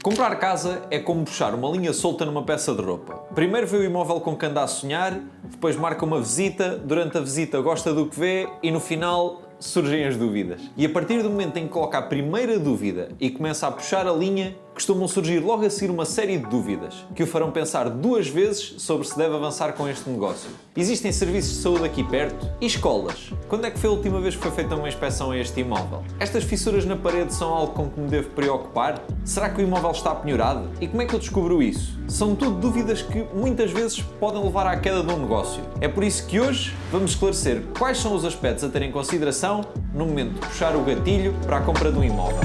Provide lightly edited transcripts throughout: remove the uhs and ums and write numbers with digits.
Comprar casa é como puxar uma linha solta numa peça de roupa. Primeiro vê o imóvel com que anda a sonhar, depois marca uma visita, durante a visita gosta do que vê e no final surgem as dúvidas. E a partir do momento em que coloca a primeira dúvida e começa a puxar a linha, costumam surgir logo a seguir uma série de dúvidas que o farão pensar duas vezes sobre se deve avançar com este negócio. Existem serviços de saúde aqui perto? E escolas? Quando é que foi a última vez que foi feita uma inspeção a este imóvel? Estas fissuras na parede são algo com que me devo preocupar? Será que o imóvel está penhorado? E como é que eu descubro isso? São tudo dúvidas que muitas vezes podem levar à queda de um negócio. É por isso que hoje vamos esclarecer quais são os aspectos a ter em consideração no momento de puxar o gatilho para a compra de um imóvel.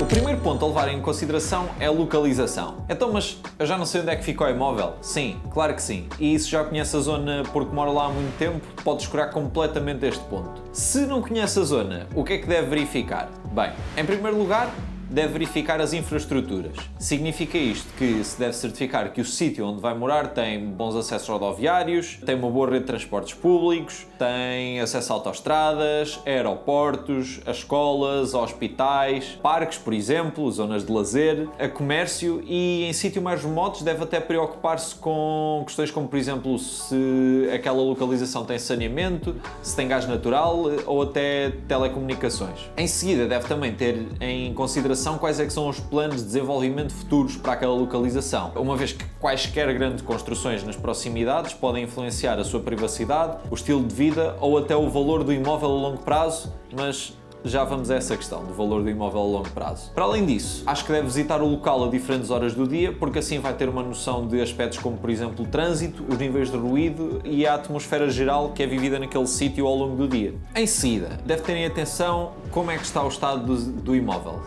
O primeiro ponto a levar em consideração é a localização. Então, mas eu já não sei onde é que fica o imóvel? Sim, claro que sim. E se já conhece a zona porque mora lá há muito tempo, pode escurar completamente este ponto. Se não conhece a zona, o que é que deve verificar? Bem, em primeiro lugar, deve verificar as infraestruturas. Significa isto que se deve certificar que o sítio onde vai morar tem bons acessos rodoviários, tem uma boa rede de transportes públicos, tem acesso a autoestradas, aeroportos, a escolas, a hospitais, parques, por exemplo, zonas de lazer, a comércio e em sítios mais remotos deve até preocupar-se com questões como, por exemplo, se aquela localização tem saneamento, se tem gás natural ou até telecomunicações. Em seguida, deve também ter em consideração quais é que são os planos de desenvolvimento futuros para aquela localização, uma vez que quaisquer grandes construções nas proximidades podem influenciar a sua privacidade, o estilo de vida ou até o valor do imóvel a longo prazo, mas já vamos a essa questão do valor do imóvel a longo prazo. Para além disso, acho que deve visitar o local a diferentes horas do dia, porque assim vai ter uma noção de aspectos como, por exemplo, o trânsito, os níveis de ruído e a atmosfera geral que é vivida naquele sítio ao longo do dia. Em seguida, deve ter em atenção como é que está o estado do imóvel,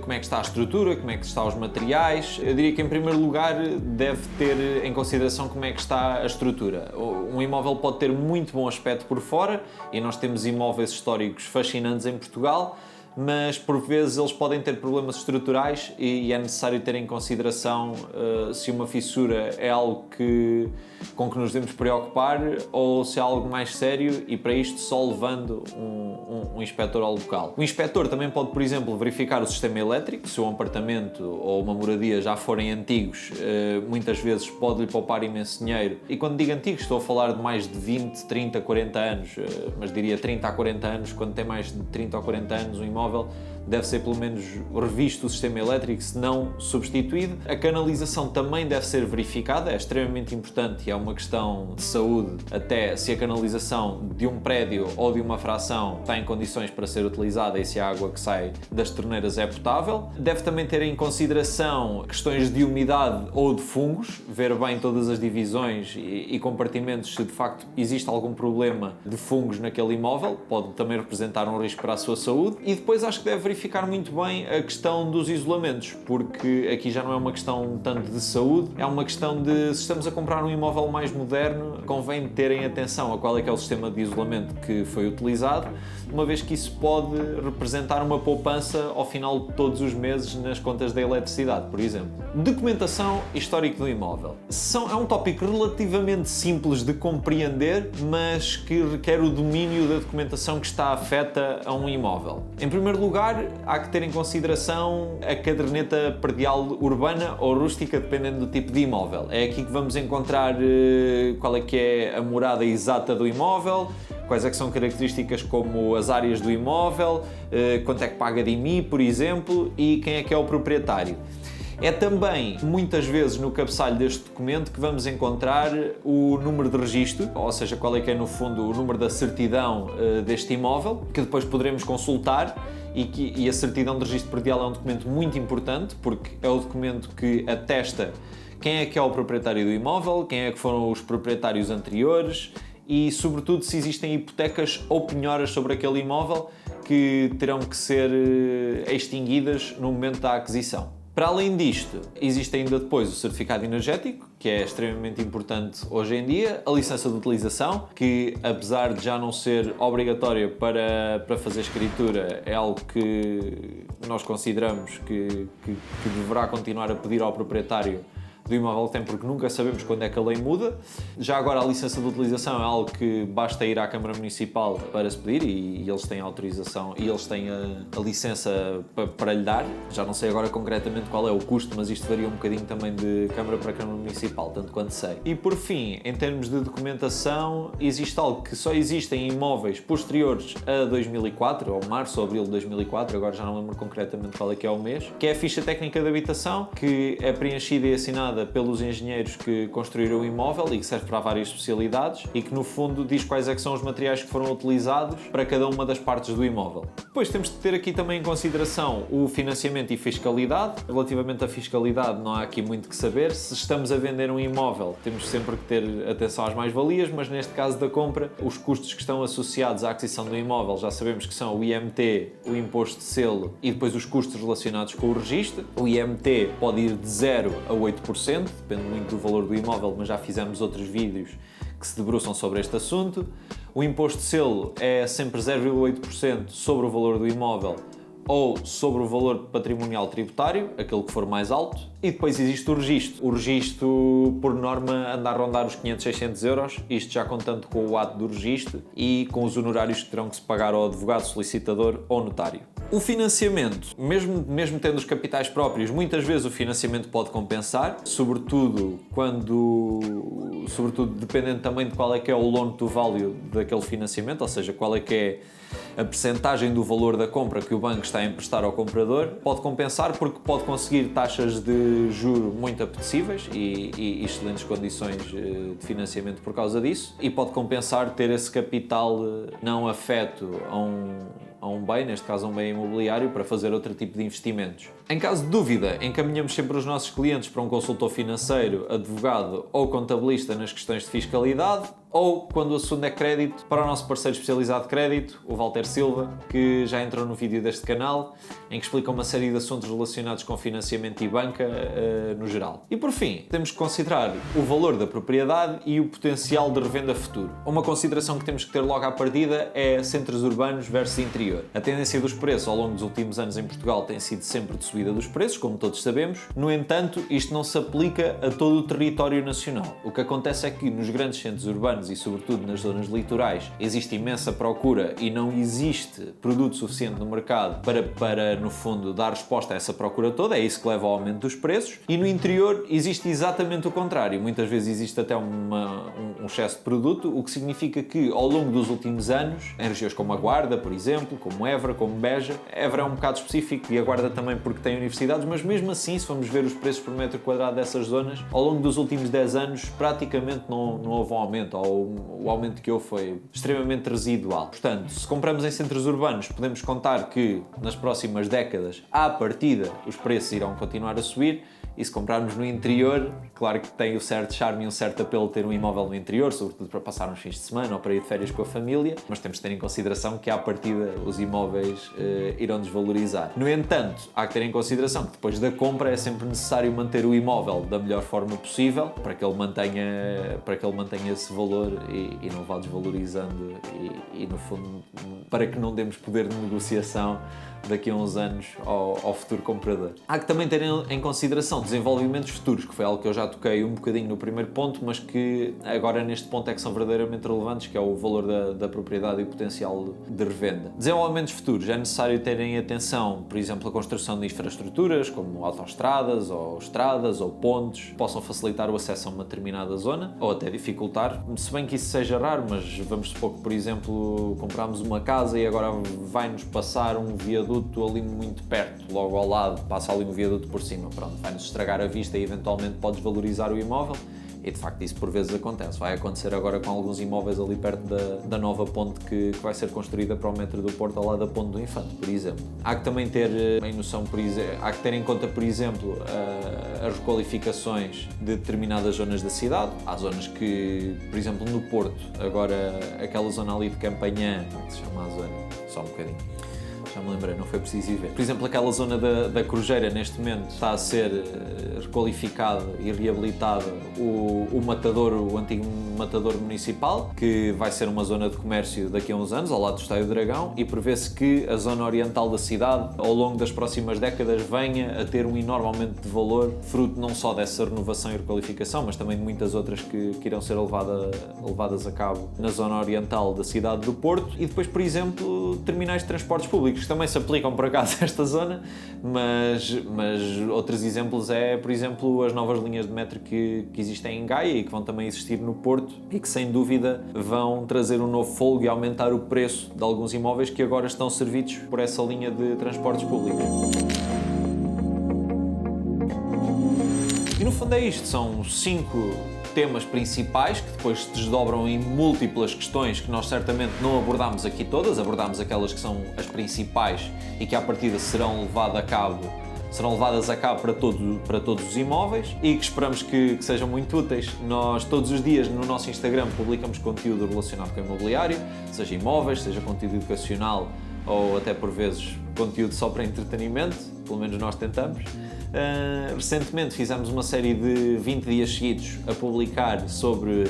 como é que está a estrutura, como é que estão os materiais. Eu diria que, em primeiro lugar, deve ter em consideração como é que está a estrutura. Um imóvel pode ter muito bom aspecto por fora, e nós temos imóveis históricos fascinantes em Portugal, mas por vezes eles podem ter problemas estruturais e é necessário ter em consideração se uma fissura é algo com que nos devemos preocupar ou se é algo mais sério, e para isto só levando um inspetor ao local. O inspetor também pode, por exemplo, verificar o sistema elétrico. Se um apartamento ou uma moradia já forem antigos, muitas vezes pode-lhe poupar imenso dinheiro. E quando digo antigos, estou a falar de mais de 20, 30, 40 anos, mas diria 30 a 40 anos. Quando tem mais de 30 ou 40 anos um imóvel, deve ser pelo menos revisto o sistema elétrico, se não substituído. A canalização também deve ser verificada, é extremamente importante e é uma questão de saúde, até se a canalização de um prédio ou de uma fração está em condições para ser utilizada e se a água que sai das torneiras é potável. Deve também ter em consideração questões de umidade ou de fungos, ver bem todas as divisões e compartimentos se de facto existe algum problema de fungos naquele imóvel, pode também representar um risco para a sua saúde. E depois acho que deve verificar muito bem a questão dos isolamentos, porque aqui já não é uma questão tanto de saúde, é uma questão de, se estamos a comprar um imóvel mais moderno, convém terem atenção a qual é que é o sistema de isolamento que foi utilizado, uma vez que isso pode representar uma poupança ao final de todos os meses nas contas da eletricidade, por exemplo. Documentação histórica do imóvel. É um tópico relativamente simples de compreender, mas que requer o domínio da documentação que está afeta a um imóvel. Em primeiro lugar, há que ter em consideração a caderneta predial urbana ou rústica, dependendo do tipo de imóvel. É aqui que vamos encontrar qual é que é a morada exata do imóvel, quais é que são características como as áreas do imóvel, quanto é que paga de IMI, por exemplo, e quem é que é o proprietário. É também, muitas vezes, no cabeçalho deste documento que vamos encontrar o número de registro, ou seja, qual é que é, no fundo, o número da certidão deste imóvel, que depois poderemos consultar, e a certidão de registro predial é um documento muito importante, porque é o documento que atesta quem é que é o proprietário do imóvel, quem é que foram os proprietários anteriores e, sobretudo, se existem hipotecas ou penhoras sobre aquele imóvel que terão que ser extinguidas no momento da aquisição. Para além disto, existe ainda depois o certificado energético, que é extremamente importante hoje em dia, a licença de utilização, que apesar de já não ser obrigatória para fazer escritura, é algo que nós consideramos que deverá continuar a pedir ao proprietário do imóvel que tem, porque nunca sabemos quando é que a lei muda. Já agora a licença de utilização é algo que basta ir à Câmara Municipal para se pedir e eles têm a autorização e eles têm a licença para lhe dar. Já não sei agora concretamente qual é o custo, mas isto varia um bocadinho também de Câmara para Câmara Municipal, tanto quanto sei. E por fim, em termos de documentação, existe algo que só existe em imóveis posteriores a 2004, ou março ou abril de 2004, agora já não lembro concretamente qual é que é o mês, que é a ficha técnica de habitação, que é preenchida e assinada pelos engenheiros que construíram o imóvel e que serve para várias especialidades e que no fundo diz quais é que são os materiais que foram utilizados para cada uma das partes do imóvel. Depois temos de ter aqui também em consideração o financiamento e fiscalidade. Relativamente à fiscalidade não há aqui muito que saber. Se estamos a vender um imóvel, temos sempre que ter atenção às mais-valias, mas neste caso da compra, os custos que estão associados à aquisição do imóvel já sabemos que são o IMT, o imposto de selo e depois os custos relacionados com o registro. O IMT pode ir de 0 a 8%, depende muito do valor do imóvel, mas já fizemos outros vídeos que se debruçam sobre este assunto. O imposto de selo é sempre 0,8% sobre o valor do imóvel ou sobre o valor patrimonial tributário, aquele que for mais alto. E depois existe o registro. O registro, por norma, anda a rondar os 500, 600 euros, isto já contando com o ato do registro e com os honorários que terão que se pagar ao advogado, solicitador ou notário. O financiamento, mesmo tendo os capitais próprios, muitas vezes o financiamento pode compensar, sobretudo dependendo também de qual é que é o loan to value daquele financiamento, ou seja, qual é que é a percentagem do valor da compra que o banco está a emprestar ao comprador. Pode compensar porque pode conseguir taxas de juro muito apetecíveis e excelentes condições de financiamento por causa disso, e pode compensar ter esse capital não afeto a um bem, neste caso a um bem imobiliário, para fazer outro tipo de investimentos. Em caso de dúvida, encaminhamos sempre os nossos clientes para um consultor financeiro, advogado ou contabilista nas questões de fiscalidade, ou, quando o assunto é crédito, para o nosso parceiro especializado de crédito, o Walter Silva, que já entrou no vídeo deste canal, em que explica uma série de assuntos relacionados com financiamento e banca no geral. E por fim, temos que considerar o valor da propriedade e o potencial de revenda futuro. Uma consideração que temos que ter logo à partida é centros urbanos versus interior. A tendência dos preços ao longo dos últimos anos em Portugal tem sido sempre de subida dos preços, como todos sabemos. No entanto, isto não se aplica a todo o território nacional. O que acontece é que nos grandes centros urbanos e sobretudo nas zonas litorais existe imensa procura e não existe produto suficiente no mercado para no fundo dar resposta a essa procura toda. É isso que leva ao aumento dos preços. E no interior existe exatamente o contrário. Muitas vezes existe até um excesso de produto, o que significa que ao longo dos últimos anos, em regiões como a Guarda, por exemplo, como Évora, como Beja, Évora é um bocado específico e a Guarda também porque tem universidades, mas mesmo assim, se formos ver os preços por metro quadrado dessas zonas, ao longo dos últimos 10 anos praticamente não houve um aumento, ou o aumento que houve foi extremamente residual. Portanto, se compramos em centros urbanos, podemos contar que nas próximas décadas, à partida, os preços irão continuar a subir. E se comprarmos no interior, claro que tem o certo charme e um certo apelo ter um imóvel no interior, sobretudo para passar uns fins de semana ou para ir de férias com a família, mas temos de ter em consideração que à partida os imóveis irão desvalorizar. No entanto, há que ter em consideração que depois da compra é sempre necessário manter o imóvel da melhor forma possível para que ele mantenha esse valor e não vá desvalorizando e no fundo para que não demos poder de negociação daqui a uns anos ao futuro comprador. Há que também ter em consideração desenvolvimentos futuros, que foi algo que eu já toquei um bocadinho no primeiro ponto, mas que agora neste ponto é que são verdadeiramente relevantes, que é o valor da propriedade e o potencial de revenda. Desenvolvimentos futuros, é necessário terem atenção, por exemplo, a construção de infraestruturas, como autoestradas, ou estradas, ou pontes, que possam facilitar o acesso a uma determinada zona, ou até dificultar, se bem que isso seja raro, mas vamos supor que, por exemplo, compramos uma casa e agora vai-nos passar um viaduto ali muito perto, logo ao lado, passa ali um viaduto por cima, pronto, vai-nos estragar a vista e eventualmente pode desvalorizar o imóvel. E de facto isso por vezes acontece. Vai acontecer agora com alguns imóveis ali perto da nova ponte que vai ser construída para o metro do Porto, ao lado da Ponte do Infante, por exemplo. Há que também ter em noção, há que ter em conta, por exemplo, as requalificações de determinadas zonas da cidade. Há zonas que, por exemplo, no Porto, agora aquela zona ali de Campanhã, como é que se chama a zona? Só um bocadinho. já me lembrei, não foi preciso ir ver. Por exemplo, aquela zona da Corujeira, neste momento, está a ser requalificada e reabilitada o matador, o antigo matador municipal, que vai ser uma zona de comércio daqui a uns anos, ao lado do Estádio do Dragão, e prevê-se que a zona oriental da cidade, ao longo das próximas décadas, venha a ter um enorme aumento de valor, fruto não só dessa renovação e requalificação, mas também de muitas outras que irão ser levadas a cabo na zona oriental da cidade do Porto. E depois, por exemplo, terminais de transportes públicos, que também se aplicam por acaso a esta zona, mas outros exemplos por exemplo, as novas linhas de metro que existem em Gaia e que vão também existir no Porto e que, sem dúvida, vão trazer um novo fôlego e aumentar o preço de alguns imóveis que agora estão servidos por essa linha de transportes públicos. E no fundo é isto, são 5 temas principais que depois se desdobram em múltiplas questões que nós certamente não abordámos aqui todas, abordámos aquelas que são as principais e que à partida serão levadas a cabo para todos os imóveis e que esperamos que sejam muito úteis. Nós todos os dias no nosso Instagram publicamos conteúdo relacionado com o imobiliário, seja imóveis, seja conteúdo educacional ou até por vezes conteúdo só para entretenimento, pelo menos nós tentamos. Recentemente fizemos uma série de 20 dias seguidos a publicar sobre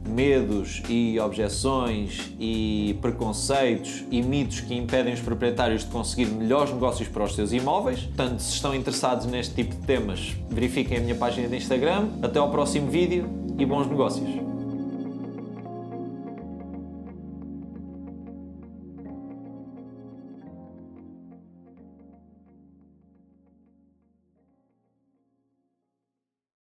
medos e objeções e preconceitos e mitos que impedem os proprietários de conseguir melhores negócios para os seus imóveis. Portanto, se estão interessados neste tipo de temas, verifiquem a minha página de Instagram. Até ao próximo vídeo e bons negócios!